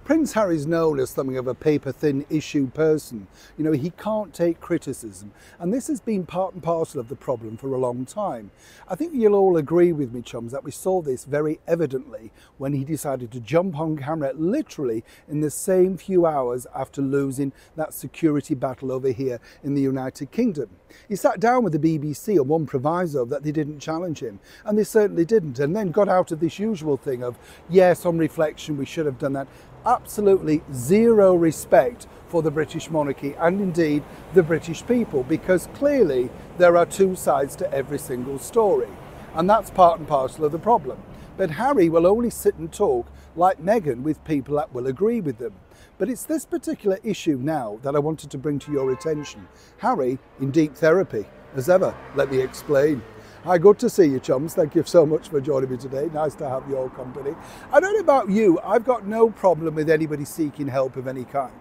Prince Harry's known as something of a paper-thin issue person. You know, he can't take criticism, and this has been part and parcel of the problem for a long time. I think you'll all agree with me, chums, that we saw this very evidently when he decided to jump on camera literally in the same few hours after losing that security battle over here in the United Kingdom. He sat down with the BBC on one proviso that they didn't challenge him, and they certainly didn't, and then got out of this usual thing of, yes, on reflection, we should have done that. Absolutely zero respect for the British monarchy and indeed the British people, because clearly there are two sides to every single story, and that's part and parcel of the problem. But Harry will only sit and talk like Meghan with people that will agree with them. But it's this particular issue now that I wanted to bring to your attention. Harry in deep therapy, as ever. Let me explain. Hi, good to see you, chums. Thank you so much for joining me today. Nice to have your company. I don't know about you, I've got no problem with anybody seeking help of any kind.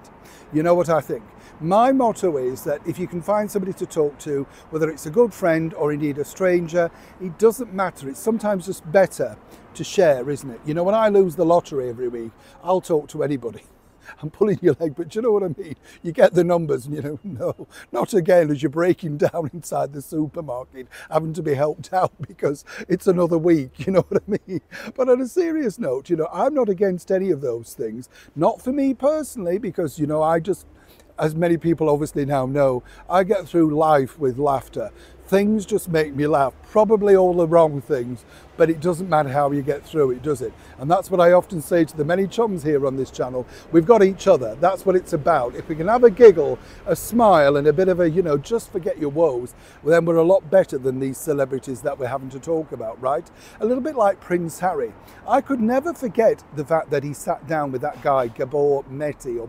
You know what I think? My motto is that if you can find somebody to talk to, whether it's a good friend or indeed a stranger, it doesn't matter. It's sometimes just better to share, isn't it? You know, when I lose the lottery every week, I'll talk to anybody. I'm pulling your leg, but you know what I mean? You get the numbers and you know, no, not again as you're breaking down inside the supermarket, having to be helped out because it's another week, you know what I mean? But on a serious note, you know, I'm not against any of those things. Not for me personally, because, you know, I just, as many people obviously now know, I get through life with laughter. Things just make me laugh, probably all the wrong things, but it doesn't matter how you get through it, does it? And that's what I often say to the many chums here on this channel. We've got each other. That's what it's about. If we can have a giggle, a smile, and a bit of a, you know, just forget your woes, well, then we're a lot better than these celebrities that we're having to talk about, right? A little bit like Prince Harry. I could never forget the fact that he sat down with that guy, Gabor Mati,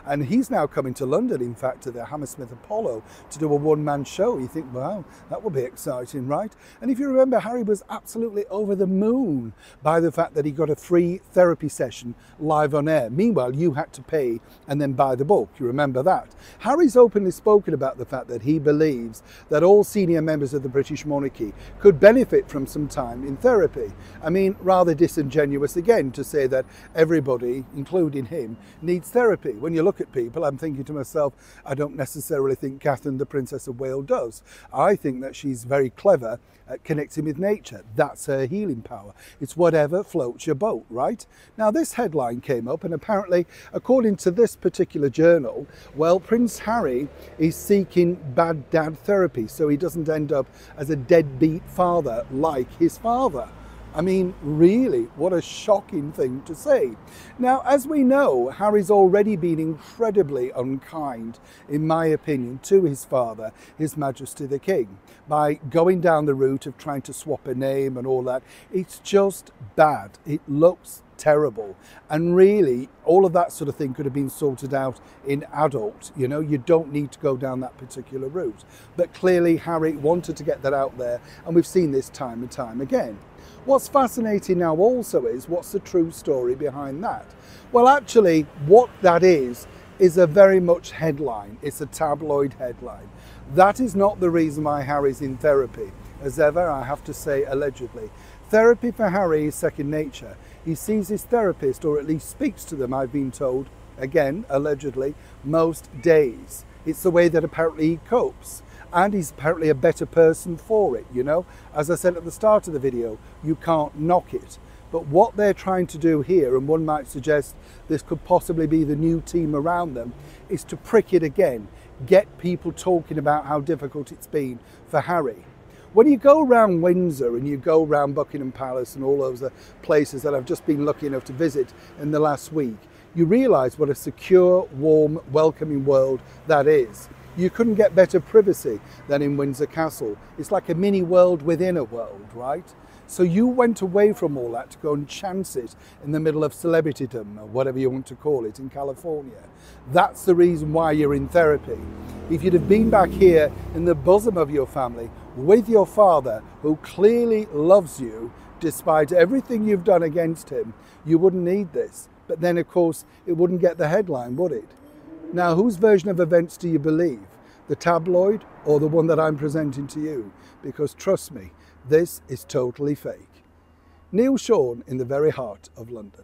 and he's now coming to London, in fact, to the Hammersmith Apollo to do a one-man show. You think, wow, that will be exciting, right? And if you remember, Harry was absolutely over the moon by the fact that he got a free therapy session live on air. Meanwhile, you had to pay and then buy the book. You remember that? Harry's openly spoken about the fact that he believes that all senior members of the British monarchy could benefit from some time in therapy. I mean, rather disingenuous again to say that everybody, including him, needs therapy. When you look at people, I'm thinking to myself, I don't necessarily think Catherine, the Princess of Wales, does. I think that she's very clever at connecting with nature. That's her healing power. It's whatever floats your boat, right? Now, this headline came up, and apparently, according to this particular journal, well, Prince Harry is seeking bad dad therapy so he doesn't end up as a deadbeat father like his father. I mean, really, what a shocking thing to say. Now, as we know, Harry's already been incredibly unkind, in my opinion, to his father, His Majesty the King, by going down the route of trying to swap a name and all that. It's just bad. It looks terrible, and really all of that sort of thing could have been sorted out in adult. You know, you don't need to go down that particular route, but clearly Harry wanted to get that out there, and we've seen this time and time again. What's fascinating now also is what's the true story behind that? Well, actually what that is a very much headline. It's a tabloid headline. That is not the reason why Harry's in therapy. As ever, I have to say allegedly. Therapy for Harry is second nature. He sees his therapist, or at least speaks to them, I've been told, again, allegedly, most days. It's the way that apparently he copes. And he's apparently a better person for it, you know. As I said at the start of the video, you can't knock it. But what they're trying to do here, and one might suggest this could possibly be the new team around them, is to prick it again. Get people talking about how difficult it's been for Harry. When you go around Windsor and you go around Buckingham Palace and all those places that I've just been lucky enough to visit in the last week, you realise what a secure, warm, welcoming world that is. You couldn't get better privacy than in Windsor Castle. It's like a mini world within a world, right? So you went away from all that to go and chance it in the middle of celebritydom, or whatever you want to call it, in California. That's the reason why you're in therapy. If you'd have been back here in the bosom of your family with your father, who clearly loves you, despite everything you've done against him, you wouldn't need this. But then, of course, it wouldn't get the headline, would it? Now, whose version of events do you believe? The tabloid or the one that I'm presenting to you? Because trust me, this is totally fake. Neil Sean in the very heart of London.